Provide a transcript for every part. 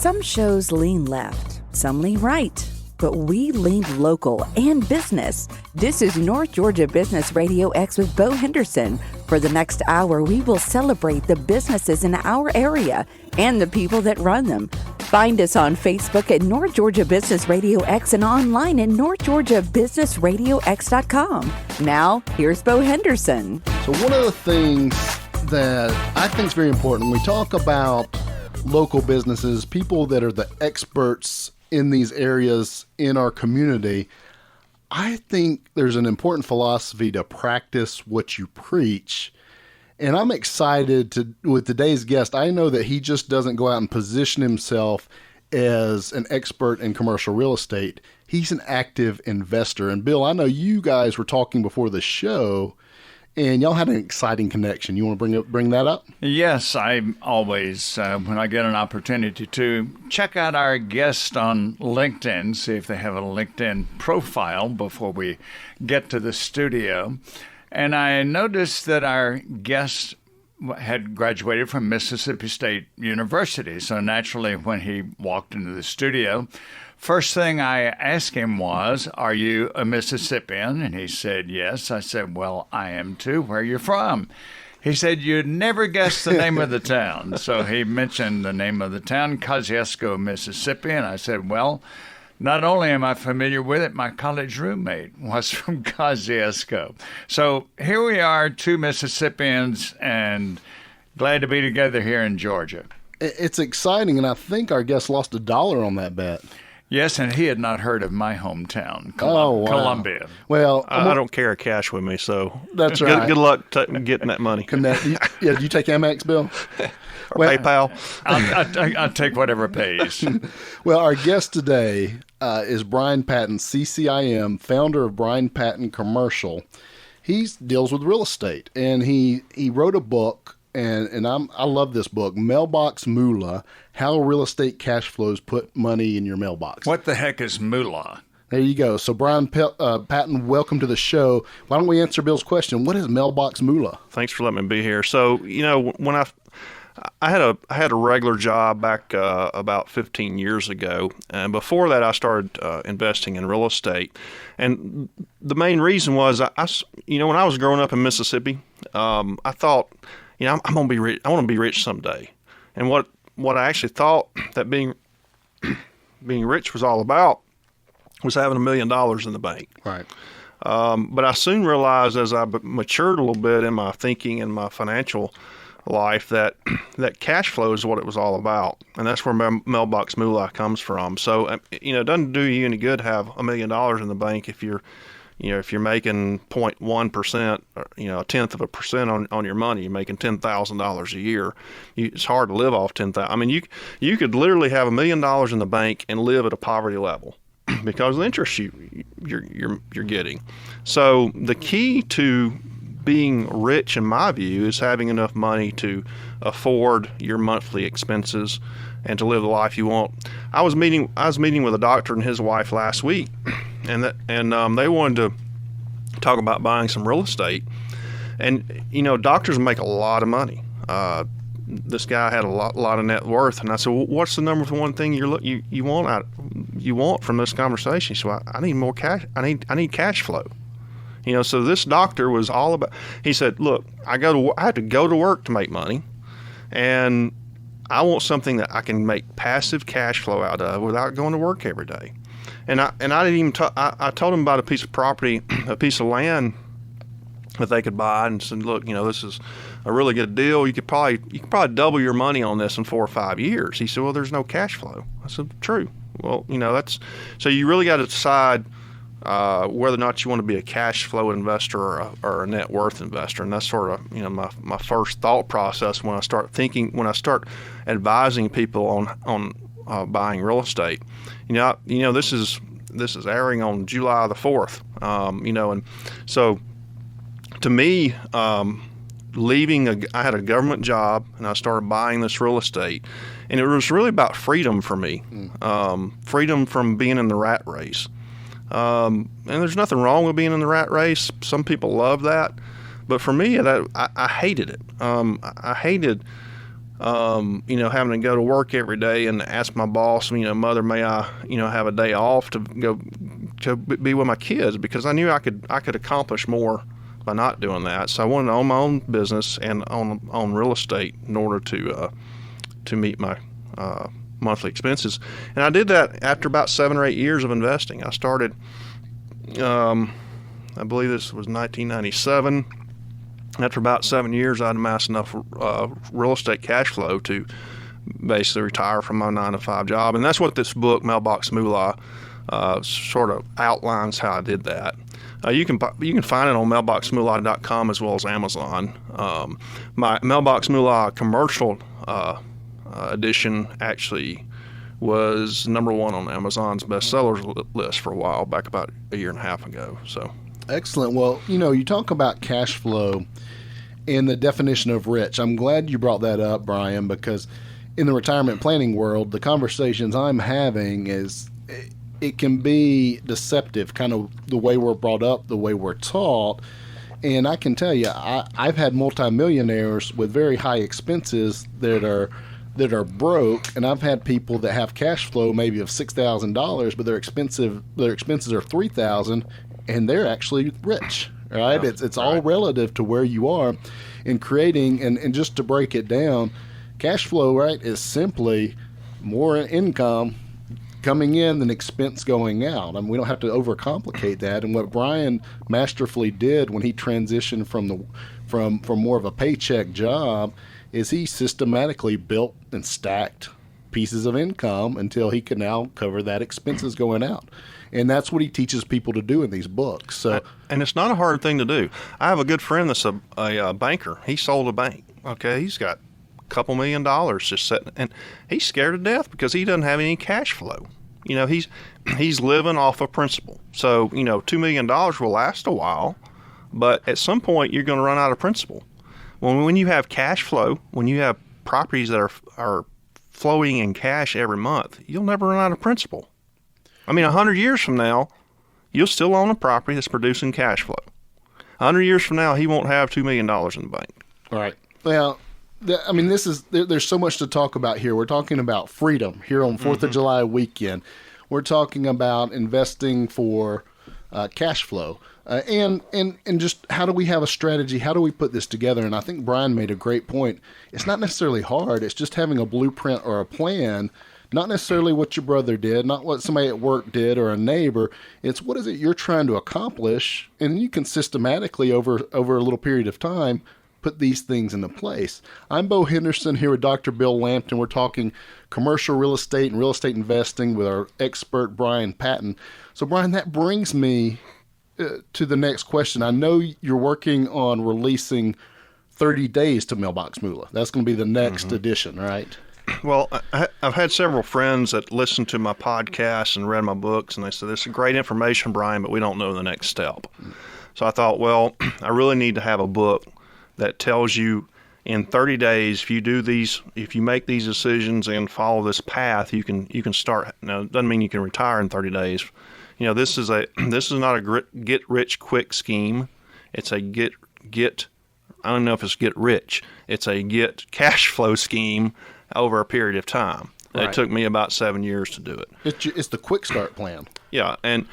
Some shows lean left, some lean right, but we lean local and business. This is North Georgia Business RadioX with Bo Henderson. For the next hour, we will celebrate the businesses in our area and the people that run them. Find us on Facebook at North Georgia Business RadioX and online at northgeorgiabusinessradiox.com. Now, here's Bo Henderson. So one of the things that I think is very important when we talk about local businesses, people that are the experts in these areas in our community, I think there's an important philosophy to practice what you preach. And I'm excited with today's guest. I know that he just doesn't go out and position himself as an expert in commercial real estate. He's an active investor. And Bill, I know you guys were talking before the show, and y'all had an exciting connection. You want to bring that up? Yes, I always, when I get an opportunity to, check out our guest on LinkedIn, see if they have a LinkedIn profile before we get to the studio. And I noticed that our guest had graduated from Mississippi State University. So naturally, when he walked into the studio, first thing I asked him was, "Are you a Mississippian?" And he said, "Yes." I said, "Well, I am too. Where are you from?" He said, "You'd never guess the name of the town." So he mentioned the name of the town, Kosciuszko, Mississippi. And I said, "Well, not only am I familiar with it, my college roommate was from Kosciuszko." So here we are, two Mississippians, and glad to be together here in Georgia. It's exciting, and I think our guest lost $1 on that bet. Yes, and he had not heard of my hometown, wow. Columbia. Well, I don't carry cash with me, so that's right. Good luck getting that money. Do you take Amex, Bill? Or PayPal? I'll take whatever pays. Well, our guest today is Brian Patton, CCIM, founder of Brian Patton Commercial. He deals with real estate, and he wrote a book. And I love this book, Mailbox Moolah, How Real Estate Cash Flows Put Money in Your Mailbox. What the heck is moolah? There you go. So Brian Patton, welcome to the show. Why don't we answer Bill's question? What is Mailbox Moolah? Thanks for letting me be here. So, when I had a regular job back about 15 years ago, and before that I started investing in real estate. And the main reason was, when I was growing up in Mississippi, I thought, I'm going to be rich. I want to be rich someday. And what I actually thought that being rich was all about was having $1 million in the bank. Right. But I soon realized as I matured a little bit in my thinking and my financial life that cash flow is what it was all about. And that's where Mailbox Moolah comes from. So, it doesn't do you any good to have $1 million in the bank if you're making 0.1%, a tenth of a percent on your money. You're making $10,000 a year. It's hard to live off $10,000. I mean, you could literally have $1 million in the bank and live at a poverty level because of the interest you're getting. So the key to being rich, in my view, is having enough money to afford your monthly expenses and to live the life you want. I was meeting with a doctor and his wife last week, and they wanted to talk about buying some real estate. And doctors make a lot of money. This guy had a lot of net worth, and I said, "Well, what's the number one thing you want from this conversation?" He said, "Well, I need more cash. I need cash flow." So this doctor was all about. He said, "Look, I have to go to work to make money, and I want something that I can make passive cash flow out of without going to work every day." And I didn't even I told him about a piece of property, a piece of land that they could buy, and said, "Look, this is a really good deal. You could probably double your money on this in 4 or 5 years." He said, "Well, there's no cash flow." I said, "True." Well, that's so you really got to decide whether or not you want to be a cash flow investor or a net worth investor. And that's sort of my first thought process when I start advising people on buying real estate. This is airing on July the 4th. And so to me, I had a government job and I started buying this real estate, and it was really about freedom for me, freedom from being in the rat race. And there's nothing wrong with being in the rat race. Some people love that, but for me, I hated it. I hated having to go to work every day and ask my boss, Mother, may I, have a day off to go to be with my kids, because I knew I could accomplish more by not doing that. So I wanted to own my own business and own real estate in order to meet my monthly expenses. And I did that after about 7 or 8 years of investing. I started, I believe this was 1997. After about 7 years, I'd amassed enough real estate cash flow to basically retire from my 9-to-5 job. And that's what this book, Mailbox Moolah, sort of outlines how I did that. You can find it on mailboxmoolah.com as well as Amazon. My Mailbox Moolah commercial edition actually was number 1 on Amazon's bestsellers list for a while, back about a year and a half ago. So excellent. Well, you talk about cash flow and the definition of rich. I'm glad you brought that up, Brian, because in the retirement planning world, the conversations I'm having is it can be deceptive, kind of the way we're brought up, the way we're taught. And I can tell you, I've had multimillionaires with very high expenses that are broke, and I've had people that have cash flow maybe of $6,000, but their expenses are $3,000, and they're actually rich. Right? Yeah, it's all relative to where you are in creating, and just to break it down, cash flow, right, is simply more income coming in than expense going out. I mean, we don't have to overcomplicate that. And what Brian masterfully did when he transitioned from more of a paycheck job is he systematically built and stacked pieces of income until he can now cover that expenses going out. And that's what he teaches people to do in these books. So, and it's not a hard thing to do. I have a good friend that's a banker. He sold a bank. Okay, he's got a couple $1 million just sitting, and he's scared to death because he doesn't have any cash flow. He's living off of principal. So $2 million will last a while, but at some point you're going to run out of principal. When you have cash flow, when you have properties that are flowing in cash every month, you'll never run out of principal. 100 years from now, you'll still own a property that's producing cash flow. 100 years from now, he won't have $2 million in the bank. All right. Well, there's so much to talk about here. We're talking about freedom here on 4th of July weekend. We're talking about investing for cash flow. And just how do we have a strategy? How do we put this together? And I think Brian made a great point. It's not necessarily hard. It's just having a blueprint or a plan. Not necessarily what your brother did, not what somebody at work did or a neighbor. It's what is it you're trying to accomplish, and you can systematically over a little period of time put these things into place. I'm Bo Henderson here with Dr. Bill Lampton. We're talking commercial real estate and real estate investing with our expert Brian Patton. So Brian, that brings me to the next question. I know you're working on releasing 30 days to Mailbox Moolah. That's going to be the next edition, right? Well, I've had several friends that listened to my podcast and read my books, and they said, this is great information, Brian, but we don't know the next step. So I thought, well, I really need to have a book that tells you in 30 days, if you make these decisions and follow this path, you can start. Now, it doesn't mean you can retire in 30 days. This is not a get rich quick scheme. It's a I don't know if it's get rich. It's a get cash flow scheme over a period of time. Right. It took me about 7 years to do it. It's the quick start plan. Yeah, and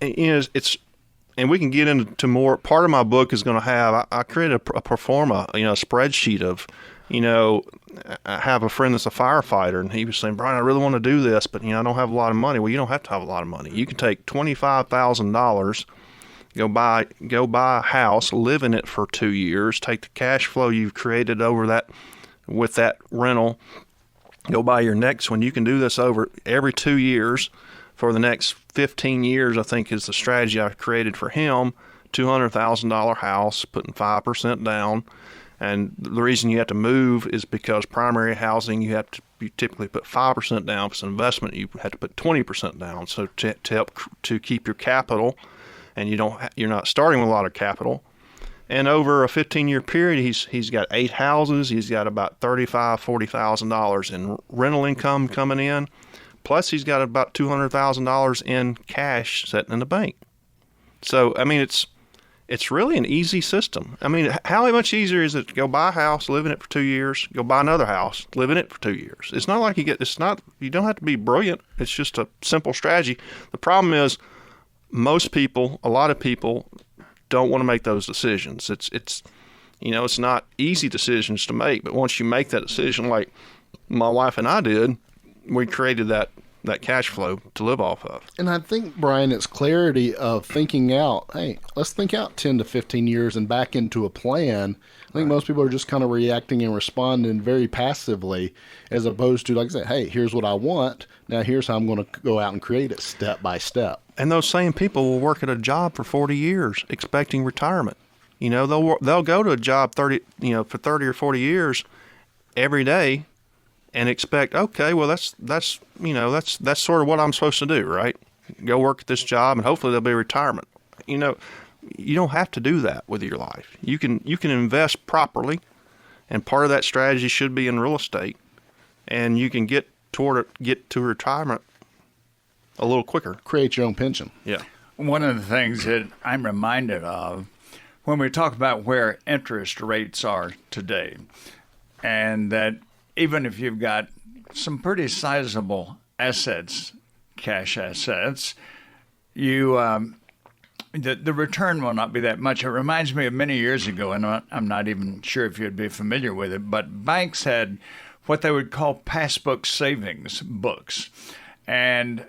it's and we can get into more. Part of my book is going to have I created a pro forma, a spreadsheet of, I have a friend that's a firefighter, and he was saying, Brian, I really want to do this, but I don't have a lot of money. Well, you don't have to have a lot of money. You can take $25,000. Go buy a house, live in it for 2 years, take the cash flow you've created over that with that rental, go buy your next one. You can do this over every 2 years for the next 15 years, I think is the strategy I've created for him. $200,000 house, putting 5% down. And the reason you have to move is because primary housing, you typically put 5% down. If it's an investment, you have to put 20% down. So to help to keep your capital, and you're not starting with a lot of capital. And over a 15-year period, he's got 8 houses. He's got about $40,000 in rental income coming in. Plus, he's got about $200,000 in cash sitting in the bank. So, it's really an easy system. I mean, how much easier is it to go buy a house, live in it for 2 years, go buy another house, live in it for 2 years? It's not like you don't have to be brilliant. It's just a simple strategy. The problem is a lot of people don't want to make those decisions. It's not easy decisions to make, but once you make that decision, like my wife and I did, we created that cash flow to live off of. And I think, Brian, it's clarity of thinking out, hey, let's think out 10 to 15 years and back into a plan. I think most people are just kind of reacting and responding very passively, as opposed to, like I said, hey, here's what I want. Now here's how I'm going to go out and create it step by step. And those same people will work at a job for 40 years expecting retirement. They'll go to a job for 30 or 40 years every day and expect, okay, well, that's sort of what I'm supposed to do, right? Go work at this job, and hopefully there'll be retirement. You don't have to do that with your life. You can invest properly, and part of that strategy should be in real estate, and you can get to retirement a little quicker. Create your own pension. Yeah. One of the things that I'm reminded of when we talk about where interest rates are today, and that even if you've got some pretty sizable assets, cash assets, the return will not be that much. It reminds me of many years ago, and I'm not even sure if you'd be familiar with it, but banks had what they would call passbook savings books. And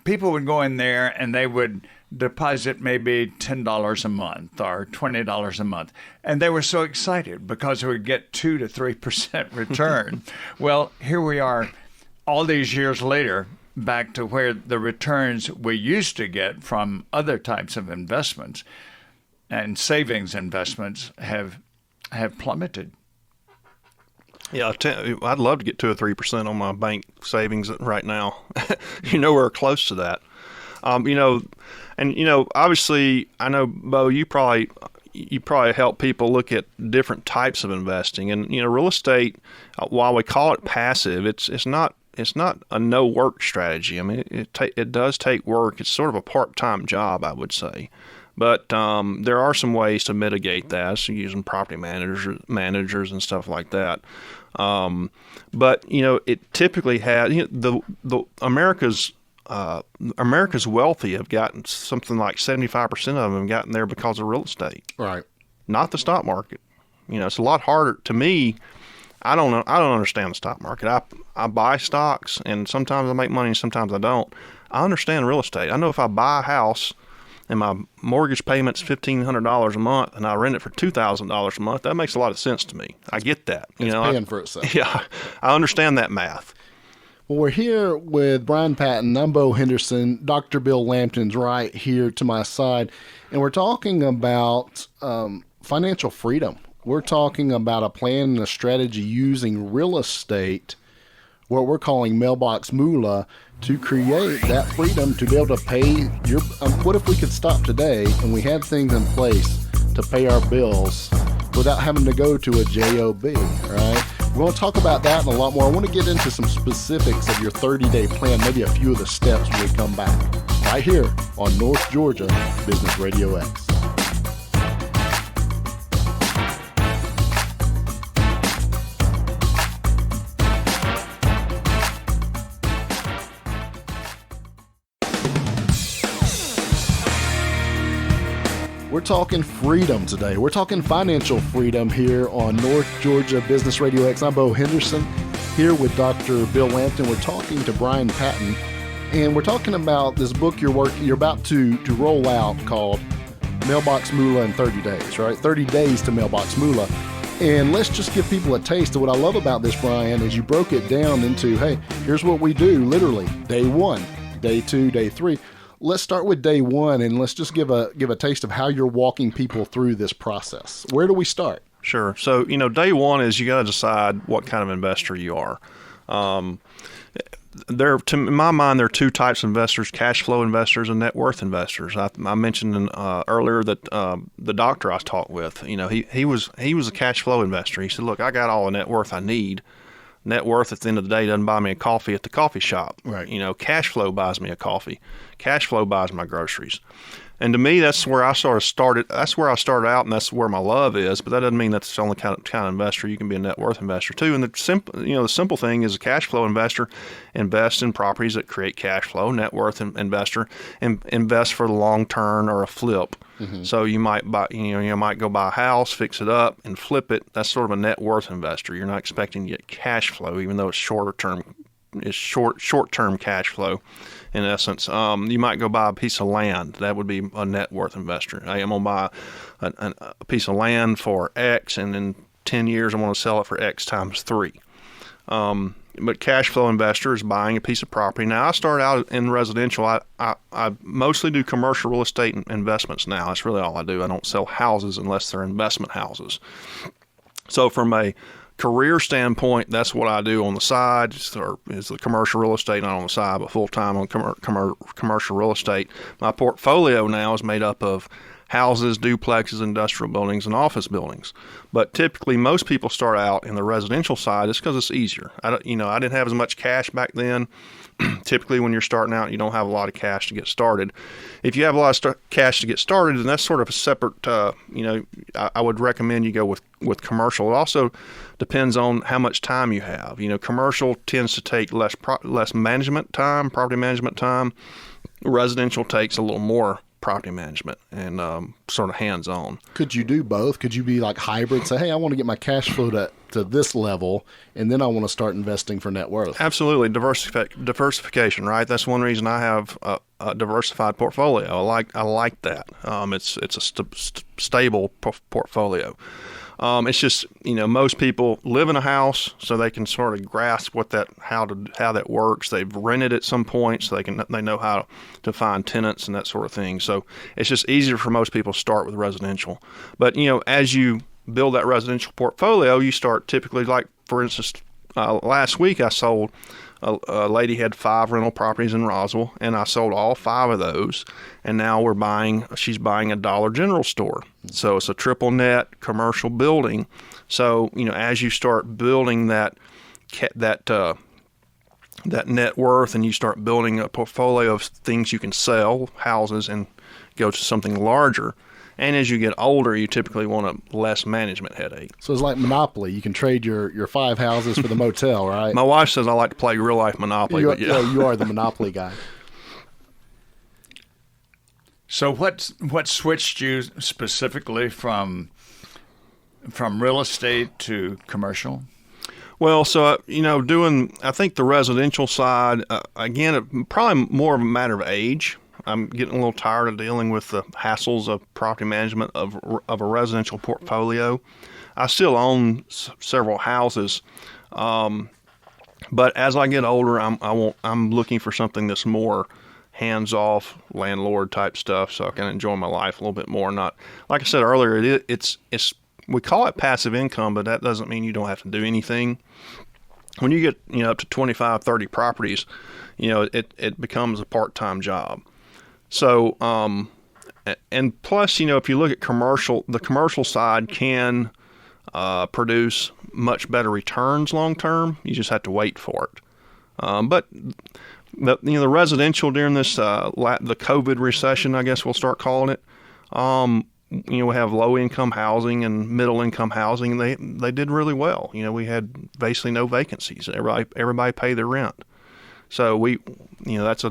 people would go in there and they would deposit maybe $10 a month or $20 a month. And they were so excited because they would get 2 to 3% return. Well, here we are all these years later, back to where the returns we used to get from other types of investments and savings investments have plummeted. Yeah, I'd love to get 2 or 3% on my bank savings right now. We're close to that. Obviously, I know, Bo, you probably help people look at different types of investing, and real estate. While we call it passive, it's not a no work strategy. I mean, it does take work. It's sort of a part-time job, I would say. But there are some ways to mitigate that, so using property managers and stuff like that. But it typically has the America's wealthy have gotten something like 75% of them have gotten there because of real estate, right? Not the stock market. It's a lot harder to me. I don't understand the stock market. I buy stocks, and sometimes I make money, and sometimes I don't. I understand real estate. I know if I buy a house and my mortgage payment's $1,500 a month, and I rent it for $2,000 a month, that makes a lot of sense to me. I get that. It's paying for itself. Yeah, I understand that math. Well, we're here with Brian Patton. I'm Bo Henderson. Dr. Bill Lampton's right here to my side, and we're talking about financial freedom. We're talking about a plan and a strategy using real estate, what we're calling mailbox moolah, to create that freedom to be able to pay your. What if we could stop today and we had things in place to pay our bills without having to go to a job, right? We're going to talk about that and a lot more. I want to get into some specifics of your 30-day plan, maybe a few of the steps when we come back, right here on North Georgia Business Radio X. We're talking freedom today. We're talking financial freedom here on North Georgia Business Radio X. I'm Bo Henderson here with Dr. Bill Lampton. We're talking to Brian Patton, and we're talking about this book you're about to roll out called Mailbox Moolah in 30 Days, right? 30 Days to Mailbox Moolah. And let's just give people a taste of what I love about this, Brian, is you broke it down into, hey, here's what we do, literally, day 1, day 2, day 3. Let's start with day 1, and let's just give a taste of how you're walking people through this process. Where do we start? Sure. So, day 1 is you got to decide what kind of investor you are. In my mind, there are 2 types of investors: cash flow investors and net worth investors. I mentioned earlier that the doctor I talked with, he was a cash flow investor. He said, "Look, I got all the net worth I need. Net worth at the end of the day doesn't buy me a coffee at the coffee shop. Right. Cash flow buys me a coffee. Cash flow buys my groceries. And to me, that's where I sort of started. That's where I started out, and that's where my love is. But that doesn't mean that's the only kind of investor. You can be a net worth investor too. And the simple thing is a cash flow investor invests in properties that create cash flow. Net worth investor invest for the long term or a flip. Mm-hmm. So you might buy, you might go buy a house, fix it up, and flip it. That's sort of a net worth investor. You're not expecting to get cash flow, even though it's short-term cash flow. In essence, you might go buy a piece of land. That would be a net worth investor. I am going to buy a piece of land for X, and in 10 years, I'm going to sell it for X times 3. But cash flow investor is buying a piece of property. Now, I started out in residential. I mostly do commercial real estate investments now. That's really all I do. I don't sell houses unless they're investment houses. So from a career standpoint, that's what I do on the side, is the commercial real estate, not on the side, but full-time on commercial real estate. My portfolio now is made up of houses, duplexes, industrial buildings, and office buildings. But typically, most people start out in the residential side just because it's easier. I didn't have as much cash back then. Typically, when you're starting out, you don't have a lot of cash to get started. If you have a lot of cash to get started, then that's sort of a separate, I would recommend you go with commercial. It also depends on how much time you have. Commercial tends to take less management time, property management time. Residential takes a little more property management and sort of hands-on. Could you do both? Could you be like hybrid? Say, hey, I want to get my cash flow to this level, and then I want to start investing for net worth. Absolutely. Diversification, right? That's one reason I have a diversified portfolio. I like that. It's a stable portfolio. It's just, most people live in a house, so they can sort of grasp how that works. They've rented at some point, so they know how to find tenants and that sort of thing. So it's just easier for most people to start with residential. But, as you build that residential portfolio, you start typically, like, for instance, last week I sold a lady had 5 rental properties in Roswell, and I sold all 5 of those. And now she's buying a Dollar General store. So it's a triple net commercial building. So, as you start building that net worth, and you start building a portfolio of things you can sell, houses, and go to something larger. And as you get older, you typically want a less management headache. So it's like Monopoly. You can trade your 5 houses for the motel, right? My wife says I like to play real life Monopoly. You are the Monopoly guy. So what switched you specifically from real estate to commercial? Well, so, I think the residential side, again, probably more of a matter of age. I'm getting a little tired of dealing with the hassles of property management of a residential portfolio. I still own several houses, but as I get older, I'm looking for something that's more hands-off landlord type stuff, so I can enjoy my life a little bit more. Not like I said earlier, it's we call it passive income, but that doesn't mean you don't have to do anything. When you get up to 25, 30 properties, it becomes a part-time job. So, and plus, if you look at the commercial side can produce much better returns long term. You just have to wait for it. But the residential during this the COVID recession, I guess we'll start calling it. We have low income housing and middle income housing, and they did really well. We had basically no vacancies. Everybody paid their rent. So that's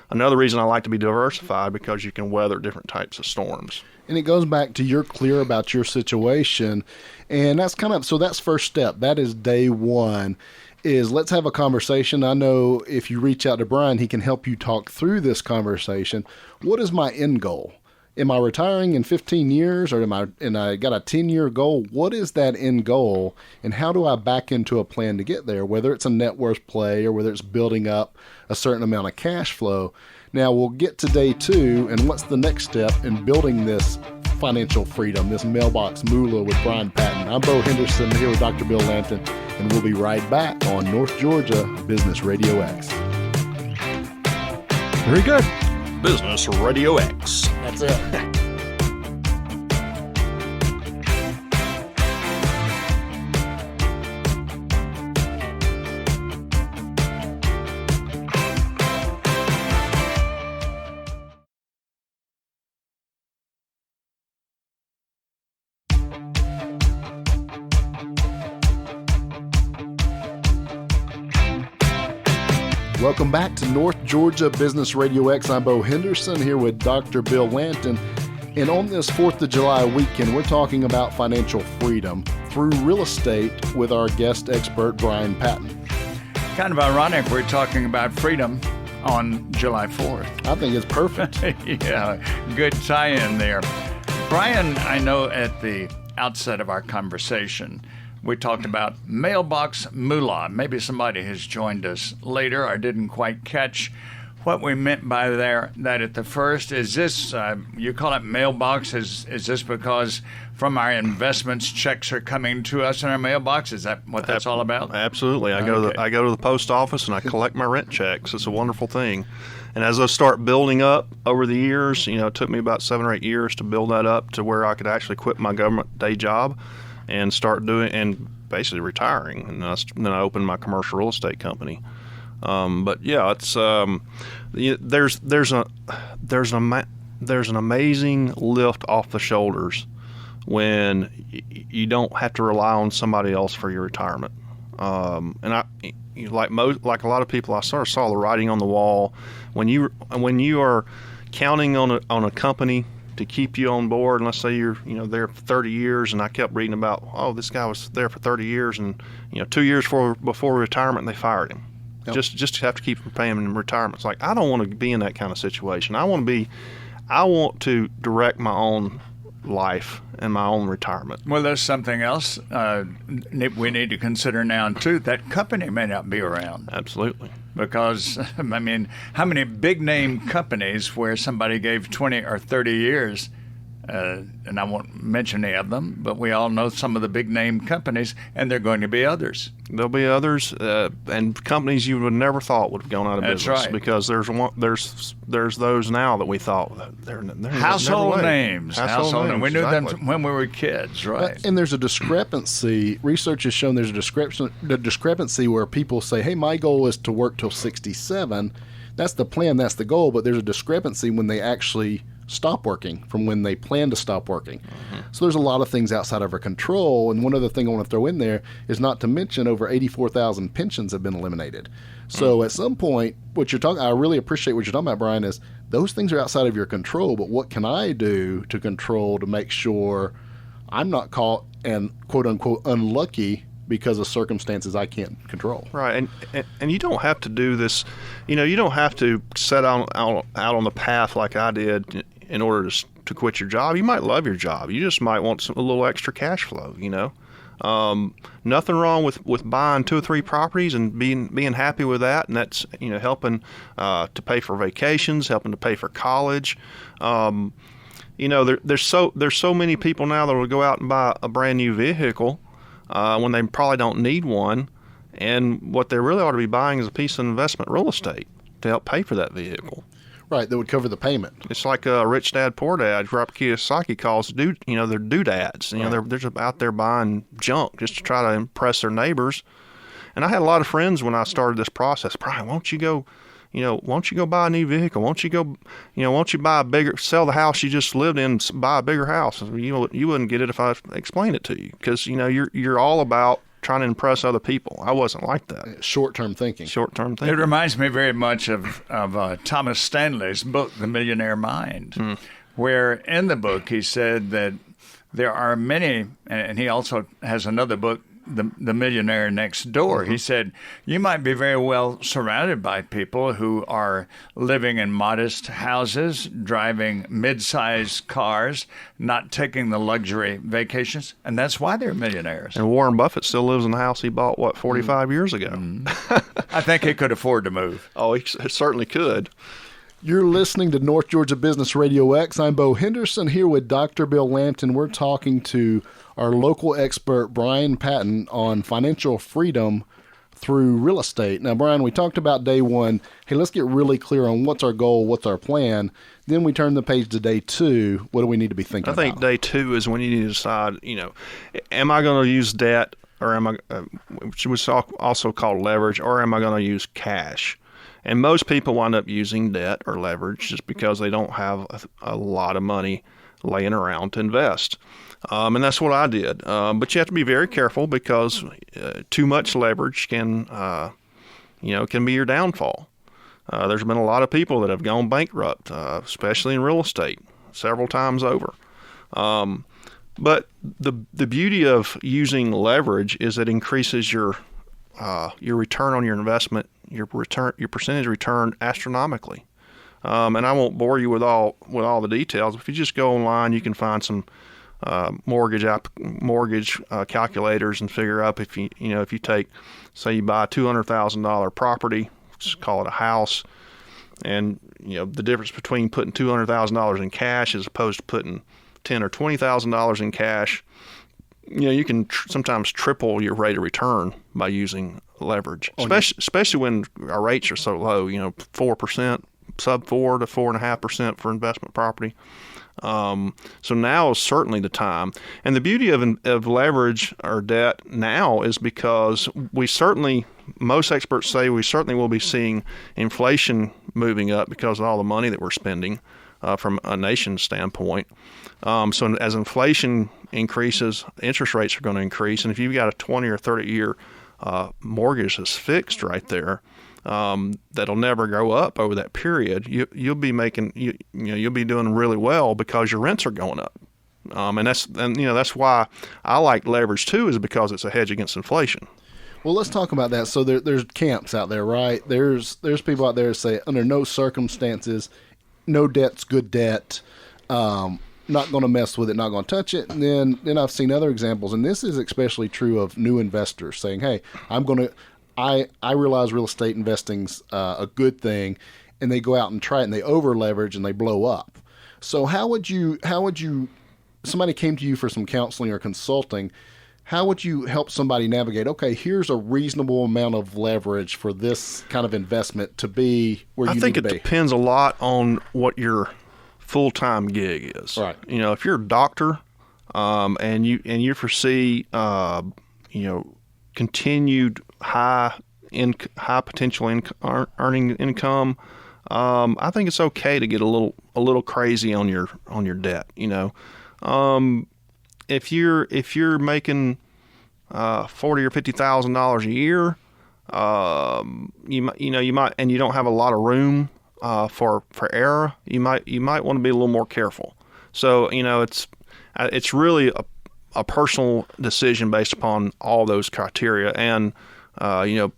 another reason I like to be diversified, because you can weather different types of storms. And it goes back to you're clear about your situation. And that's so that's first step. That is day one, is let's have a conversation. I know if you reach out to Brian, he can help you talk through this conversation. What is my end goal? Am I retiring in 15 years, or I got a 10-year goal? What is that end goal, and how do I back into a plan to get there, whether it's a net worth play or whether it's building up a certain amount of cash flow? Now, we'll get to day 2, and what's the next step in building this financial freedom, this mailbox moolah with Brian Patton. I'm Bo Henderson here with Dr. Bill Lampton, and we'll be right back on North Georgia Business Radio X. Very good. Business Radio X. That's it. Welcome back to North Georgia Business Radio X. I'm Bo Henderson here with Dr. Bill Lanton. And on this 4th of July weekend, we're talking about financial freedom through real estate with our guest expert, Brian Patton. Kind of ironic we're talking about freedom on July 4th. I think it's perfect. Yeah, good tie-in there. Brian, I know at the outset of our conversation, we talked about mailbox moolah. Maybe somebody has joined us later or didn't quite catch what we meant by that at the first. Is this, you call it mailbox, is this because from our investments, checks are coming to us in our mailbox? Is that what that's all about? Absolutely. I go to the post office and I collect my rent checks. It's a wonderful thing. And as those start building up over the years, it took me about 7 or 8 years to build that up to where I could actually quit my government day job and start basically retiring. And then I opened my commercial real estate company. But yeah, it's there's an amazing lift off the shoulders when you don't have to rely on somebody else for your retirement. And like a lot of people, I sort of saw the writing on the wall when you are counting on a company to keep you on board. And let's say you're there for 30 years, and I kept reading about, oh, this guy was there for 30 years, and 2 years before retirement they fired him. Yep. Just to have to keep paying him in retirement. It's like, I don't want to be in that kind of situation. I want to direct my own life and my own retirement. Well, there's something else we need to consider now too. That company may not be around. Absolutely. Because, I mean, how many big name companies where somebody gave 20 or 30 years, and I won't mention any of them, but we all know some of the big name companies, and there are going to be others. There'll be others, and companies you would never thought would have gone out of business. That's right. Because there's those now that we thought they're household names. Household names. We knew them when we were kids, right? And there's a discrepancy. Research has shown there's a discrepancy where people say, "Hey, my goal is to work till 67." That's the plan. That's the goal. But there's a discrepancy when they actually stop working from when they plan to stop working. Mm-hmm. So there's a lot of things outside of our control. And one other thing I want to throw in there is not to mention over 84,000 pensions have been eliminated. So at some point, I really appreciate what you're talking about, Brian, is those things are outside of your control. But what can I do to control to make sure I'm not caught and quote unquote unlucky because of circumstances I can't control? Right, and you don't have to do this. You don't have to set out on the path like I did in order to quit your job. You might love your job. You just might want a little extra cash flow. Nothing wrong with buying 2 or 3 properties and being happy with that, and that's helping to pay for vacations, helping to pay for college. There's so many people now that will go out and buy a brand new vehicle when they probably don't need one, and what they really ought to be buying is a piece of investment real estate to help pay for that vehicle. Right, that would cover the payment. It's like a Rich Dad Poor Dad. Robert Kiyosaki calls they're doodads. They're just out there buying junk just to try to impress their neighbors. And I had a lot of friends when I started this process. Brian, won't you go buy a new vehicle? Won't you sell the house you just lived in, buy a bigger house? You wouldn't get it if I explained it to you, because you're all about trying to impress other people. I wasn't like that. Short-term thinking. It reminds me very much of Thomas Stanley's book, The Millionaire Mind, where in the book he said that there are many, and he also has another book, The Millionaire Next Door. He said, you might be very well surrounded by people who are living in modest houses, driving mid-sized cars, not taking the luxury vacations, and that's why they're millionaires. And Warren Buffett still lives in the house he bought, 45 years ago? I think he could afford to move. Oh, he certainly could. You're listening to North Georgia Business Radio X. I'm Bo Henderson here with Dr. Bill Lanton. We're talking to our local expert, Brian Patton, on financial freedom through real estate. Now, Brian, we talked about day one. Hey, let's get really clear on what's our goal, what's our plan. Then we turn the page to day two. What do we need to be thinking about? I think day two is when you need to decide, am I going to use debt, or am I, which was also called leverage, or am I going to use cash? And most people wind up using debt or leverage just because they don't have a lot of money laying around to invest. And that's what I did. But you have to be very careful because too much leverage can be your downfall. There's been a lot of people that have gone bankrupt, especially in real estate, several times over. But the beauty of using leverage is it increases your return on your investment, your percentage return astronomically. And I won't bore you with all the details. If you just go online, you can find some mortgage calculators and figure out if you take, say you buy a $200,000 property, just call it a house, and the difference between putting $200,000 in cash as opposed to putting $10,000 or $20,000 in cash, you can sometimes triple your rate of return by using leverage, especially when our rates are so low. 4%, sub 4 to 4.5% for investment property. So now is certainly the time. And the beauty of leverage or debt now is because most experts say we certainly will be seeing inflation moving up because of all the money that we're spending from a nation's standpoint. So as inflation increases, interest rates are going to increase. And if you've got a 20 or 30-year mortgage that's fixed right there, that'll never go up over that period, you'll be doing really well because your rents are going up. And that's why I like leverage too, is because it's a hedge against inflation. Well, let's talk about that. So there's camps out there, right? There's people out there that say under no circumstances, no debt's good debt. Not going to mess with it, not going to touch it. And then I've seen other examples, and this is especially true of new investors saying, "Hey, I realize real estate investing's a good thing," and they go out and try it, and they over leverage and they blow up. So how would you somebody came to you for some counseling or consulting? How would you help somebody navigate? Okay, here's a reasonable amount of leverage for this kind of investment to be where you need to be. I think it depends a lot on what your full-time gig is. Right. If you're a doctor, and you foresee, continued high potential earning income, I think it's okay to get a little crazy on your debt. If you're making $40,000 or $50,000 a year, you might, and you don't have a lot of room for error, you might want to be a little more careful. So it's really a personal decision based upon all those criteria and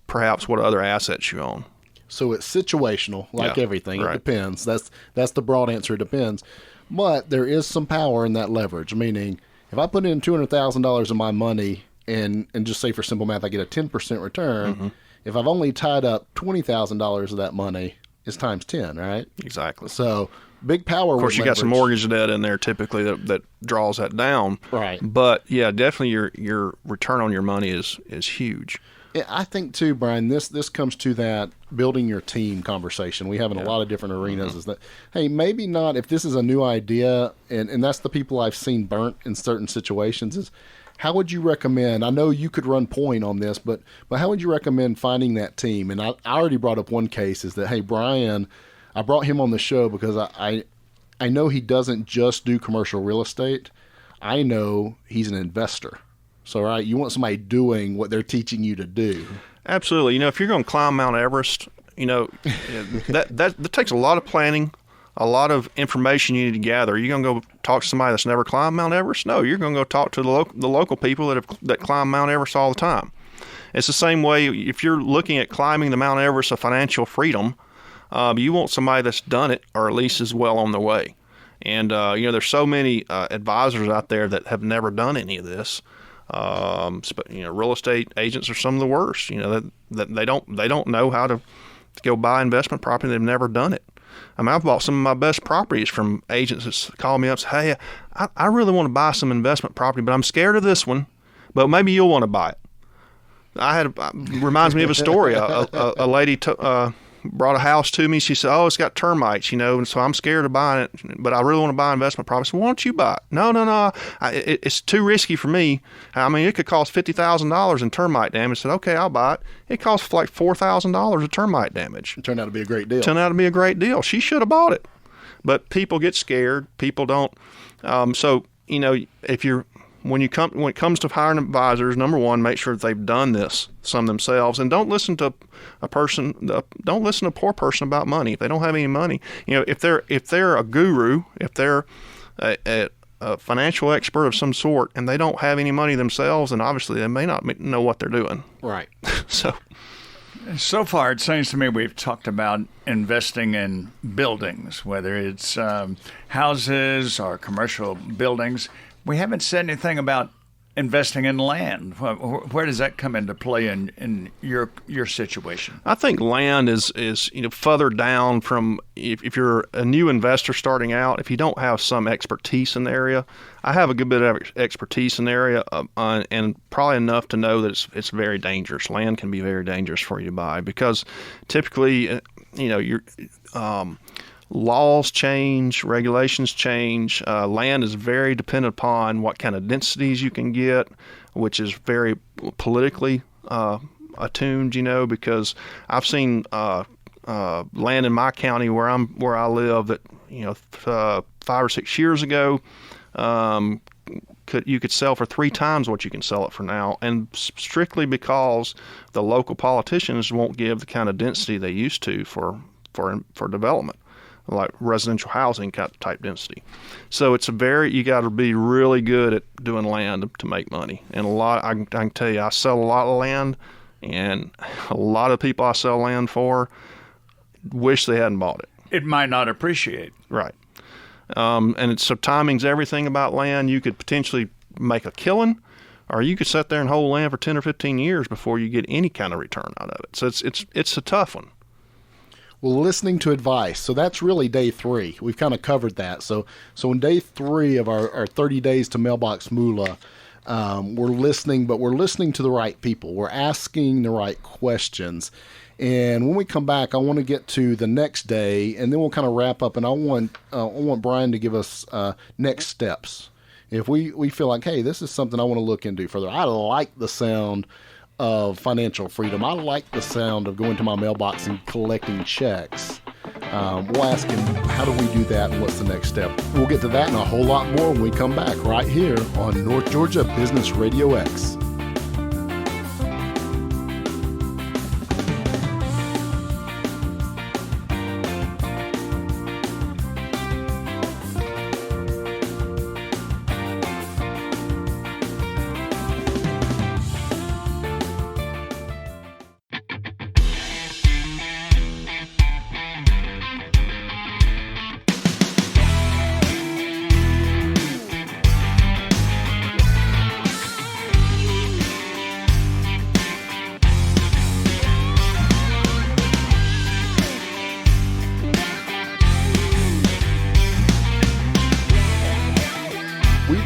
perhaps what other assets you own. So it's situational, like everything. Right. It depends. That's the broad answer. It depends. But there is some power in that leverage. Meaning, if I put in $200,000 of my money and just say for simple math, I get a 10% return. Mm-hmm. If I've only tied up $20,000 of that money, it's times 10, right? Exactly. So big power. Of course, you got some mortgage debt in there typically that draws that down. Right. But yeah, definitely your return on your money is huge. I think too, Brian, this comes to that building your team conversation we have in a lot of different arenas. Mm-hmm. Is that, hey, maybe not if this is a new idea, and that's the people I've seen burnt in certain situations, is how would you recommend, I know you could run point on this, but how would you recommend finding that team? And I already brought up one case is that, hey, Brian, I brought him on the show because I know he doesn't just do commercial real estate. I know he's an investor. So, right, you want somebody doing what they're teaching you to do. Absolutely. If you're going to climb Mount Everest, that takes a lot of planning, a lot of information you need to gather. Are you going to go talk to somebody that's never climbed Mount Everest? No, you're going to go talk to the local people that climb Mount Everest all the time. It's the same way if you're looking at climbing the Mount Everest of financial freedom, you want somebody that's done it or at least is well on their way. And, there's so many advisors out there that have never done any of this. Real estate agents are some of the worst. That they don't know how to go buy investment property. They've never done it. I've bought some of my best properties from agents that call me up and say, "Hey, I really want to buy some investment property, but I'm scared of this one. But maybe you'll want to buy it." Reminds me of a story. A lady brought a house to me. She said, "Oh, it's got termites, and so I'm scared of buying it, but I really want to buy investment property." So why don't you buy it? No. It's too risky for me. I mean, it could cost $50,000 in termite damage. I said, "Okay, I'll buy it." It costs like $4,000 of termite damage. It turned out to be a great deal. She should have bought it. But people get scared. People don't. If you're when it comes to hiring advisors, number one, make sure that they've done some themselves, and don't listen to a poor person about money if they don't have any money. If they're a guru, if they're a financial expert of some sort, and they don't have any money themselves, and obviously they may not know what they're doing. Right. So far, it seems to me we've talked about investing in buildings, whether it's houses or commercial buildings. We haven't said anything about investing in land. Where does that come into play in your situation? I think land is further down from if you're a new investor starting out. If you don't have some expertise in the area, I have a good bit of expertise in the area, and probably enough to know that it's very dangerous. Land can be very dangerous for you to buy because typically, your laws change, regulations change. Land is very dependent upon what kind of densities you can get, which is very politically attuned. Because I've seen land in my county where I live that 5 or 6 years ago you could sell for 3 times what you can sell it for now, and strictly because the local politicians won't give the kind of density they used to for development, like residential housing type density. So you got to be really good at doing land to make money. And I can tell you, I sell a lot of land, and a lot of people I sell land for wish they hadn't bought it. It might not appreciate. Right. So timing's everything about land. You could potentially make a killing, or you could sit there and hold land for 10 or 15 years before you get any kind of return out of it. So it's a tough one. Well, listening to advice. So that's really day 3. We've kind of covered that. So in day 3 of our 30 days to Mailbox Moolah, we're listening to the right people. We're asking the right questions. And when we come back, I want to get to the next day, and then we'll kind of wrap up. And I want Brian to give us next steps. If we feel like, hey, this is something I want to look into further. I like the sound of financial freedom. I like the sound of going to my mailbox and collecting checks. We'll ask him, how do we do that, and what's the next step? We'll get to that and a whole lot more when we come back right here on North Georgia Business RadioX.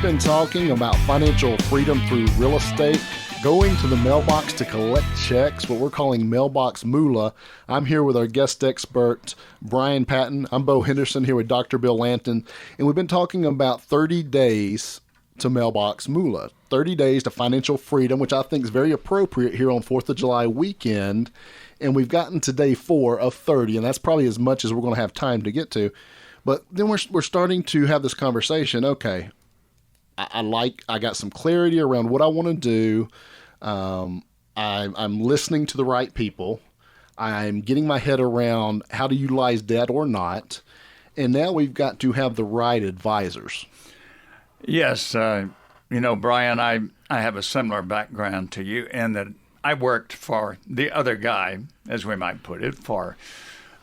Been talking about financial freedom through real estate, going to the mailbox to collect checks, what we're calling Mailbox Moolah. I'm here with our guest expert, Brian Patton. I'm Bo Henderson here with Dr. Bill Lanton, and we've been talking about 30 days to Mailbox Moolah, 30 days to financial freedom, which I think is very appropriate here on 4th of July weekend, and we've gotten to day 4 of 30, and that's probably as much as we're going to have time to get to. But then we're starting to have this conversation. Okay, I got some clarity around what I want to do. I'm listening to the right people. I'm getting my head around how to utilize debt or not. And now we've got to have the right advisors. Yes. Brian, I have a similar background to you in that I worked for the other guy, as we might put it, for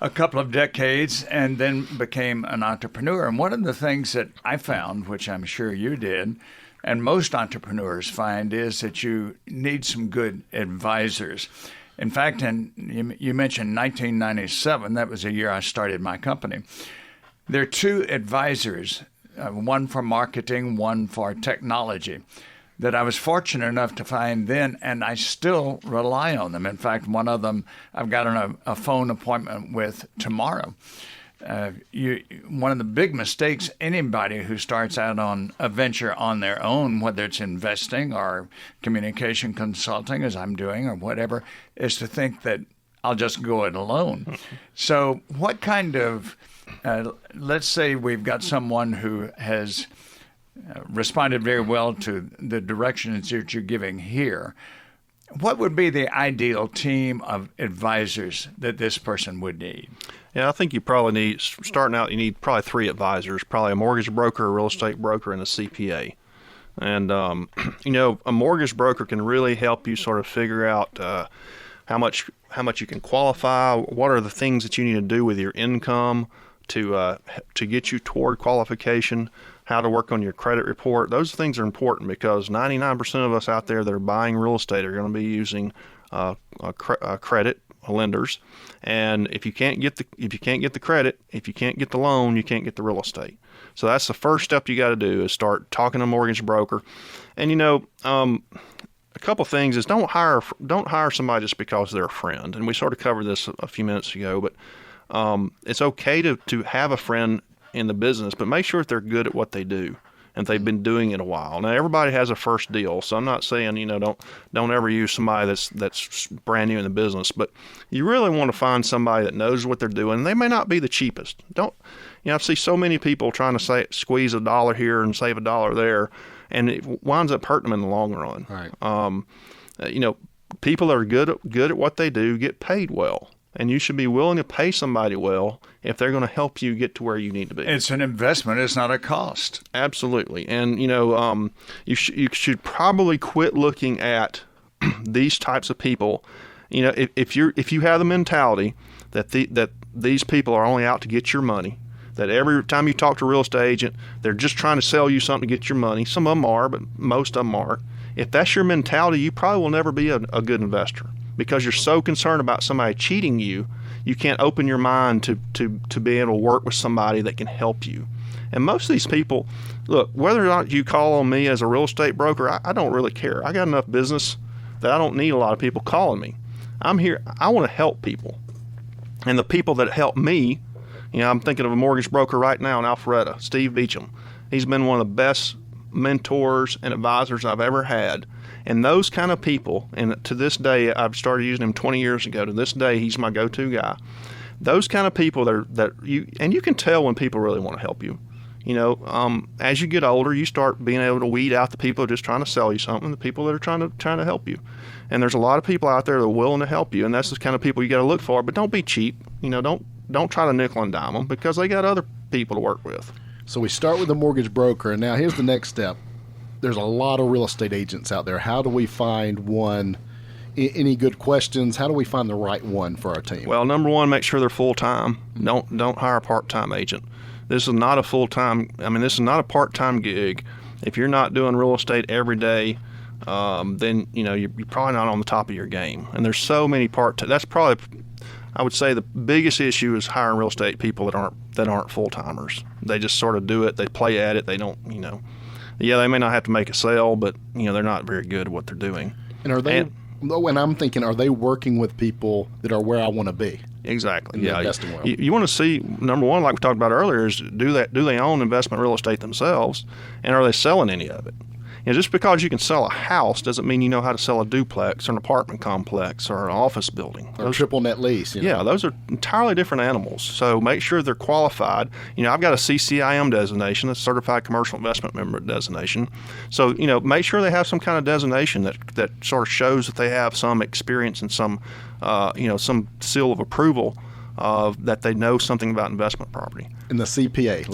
a couple of decades, and then became an entrepreneur. And one of the things that I found, which I'm sure you did, and most entrepreneurs find, is that you need some good advisors. In fact, you mentioned 1997. That was the year I started my company. There are 2 advisors, one for marketing, one for technology, that I was fortunate enough to find then, and I still rely on them. In fact, one of them I've got a phone appointment with tomorrow. One of the big mistakes anybody who starts out on a venture on their own, whether it's investing or communication consulting, as I'm doing, or whatever, is to think that I'll just go it alone. So what kind of, let's say we've got someone who has responded very well to the directions that you're giving here. What would be the ideal team of advisors that this person would need? Yeah, I think you probably need, starting out, you need probably 3 advisors, probably a mortgage broker, a real estate broker, and a CPA. And, a mortgage broker can really help you sort of figure out how much you can qualify, what are the things that you need to do with your income to get you toward qualification, how to work on your credit report. Those things are important because 99% of us out there that are buying real estate are going to be using credit lenders, and if you can't get the credit, if you can't get the loan, you can't get the real estate. So that's the first step you got to do, is start talking to a mortgage broker. And a couple things is don't hire somebody just because they're a friend. And we sort of covered this a few minutes ago, but it's okay to have a friend in the business, but make sure that they're good at what they do and they've been doing it a while. Now, everybody has a first deal, so I'm not saying don't ever use somebody that's brand new in the business, but you really want to find somebody that knows what they're doing. They may not be the cheapest. I see so many people trying to squeeze $1 here and save $1 there, and it winds up hurting them in the long run. Right. People that are good at what they do get paid well. And you should be willing to pay somebody well if they're going to help you get to where you need to be. It's an investment. It's not a cost. Absolutely. And, you should probably quit looking at these types of people. If you have the mentality that these people are only out to get your money, that every time you talk to a real estate agent, they're just trying to sell you something to get your money. Some of them are, but most of them aren't. If that's your mentality, you probably will never be a good investor. Because you're so concerned about somebody cheating you, you can't open your mind to be able to work with somebody that can help you. And most of these people, look, whether or not you call on me as a real estate broker, I don't really care. I got enough business that I don't need a lot of people calling me. I'm here. I want to help people. And the people that help me, I'm thinking of a mortgage broker right now in Alpharetta, Steve Beecham. He's been one of the best mentors and advisors I've ever had. And those kind of people, and to this day, I've started using him 20 years ago. To this day, he's my go-to guy. Those kind of people that you can tell when people really want to help you. As you get older, you start being able to weed out the people who are just trying to sell you something, the people that are trying to help you. And there's a lot of people out there that are willing to help you, and that's the kind of people you got to look for. But don't be cheap. Don't try to nickel and dime them because they got other people to work with. So we start with the mortgage broker, and now here's the next step. There's a lot of real estate agents out there. How do we find one? Any good questions? How do we find the right one for our team? Well, number one, make sure they're full-time. Don't hire a part-time agent. This is not a full-time. This is not a part-time gig. If you're not doing real estate every day, then you're probably not on the top of your game. And there's so many part-time. That's probably, I would say, the biggest issue is hiring real estate people that aren't full-timers. They just sort of do it. They play at it. They don't. Yeah, they may not have to make a sale, but they're not very good at what they're doing. And are they? And I'm thinking, are they working with people that are where I want to be? Exactly. In the investing world. You want to see, number one, like we talked about earlier, is do they own investment real estate themselves, and are they selling any of it? Just because you can sell a house doesn't mean you know how to sell a duplex or an apartment complex or an office building. Or triple net lease. Yeah, those are entirely different animals. So make sure they're qualified. I've got a CCIM designation, a Certified Commercial Investment Member designation. So, make sure they have some kind of designation that sort of shows that they have some experience and some seal of approval that they know something about investment property. And the CPA.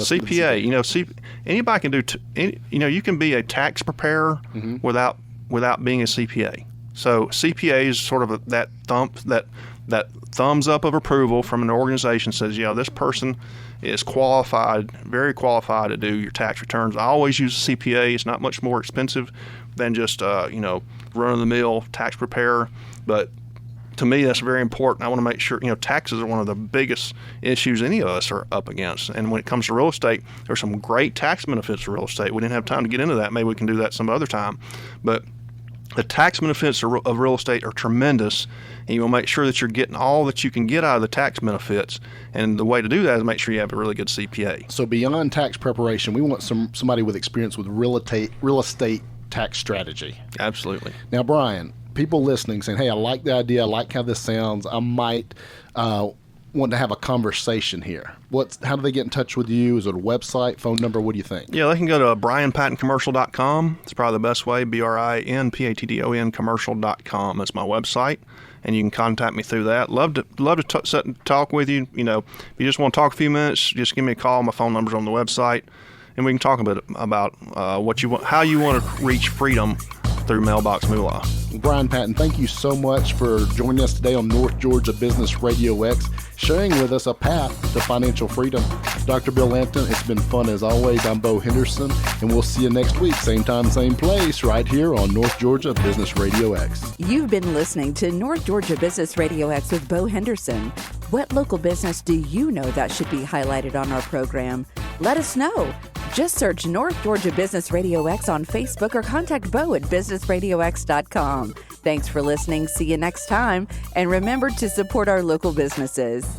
Anybody can do. You can be a tax preparer without being a CPA. So CPA is sort of that thumbs up of approval from an organization says, this person is qualified, very qualified to do your tax returns. I always use a CPA. It's not much more expensive than just run-of-the-mill tax preparer, but to me, that's very important. I want to make sure, taxes are one of the biggest issues any of us are up against. And when it comes to real estate, there's some great tax benefits to real estate. We didn't have time to get into that. Maybe we can do that some other time. But the tax benefits of real estate are tremendous, and you will make sure that you're getting all that you can get out of the tax benefits. And the way to do that is make sure you have a really good CPA. So beyond tax preparation, we want somebody with experience with real estate tax strategy. Absolutely. Now, Brian, people listening saying, hey, I like the idea, I like how this sounds, I might want to have a conversation here, how do they get in touch with you? Is it a website, phone number? What do you think? Yeah, they can go to brianpattoncommercial.com. It's probably the best way, BRINPATTON commercial.com. That's my website, and you can contact me through that. Love to sit and talk with you. You know, if you just want to talk a few minutes, just give me a call. My phone number's on the website, and we can talk a bit about how you want to reach freedom through Mailbox Moolah. Brian Patton, thank you so much for joining us today on North Georgia Business Radio X, sharing with us a path to financial freedom. Dr. Bill Lampton, it's been fun as always. I'm Bo Henderson, and we'll see you next week, same time, same place, right here on North Georgia Business Radio X. You've been listening to North Georgia Business Radio X with Bo Henderson. What local business do you know that should be highlighted on our program? Let us know. Just search North Georgia Business Radio X on Facebook or contact Bo at businessradiox.com. Thanks for listening. See you next time. And remember to support our local businesses.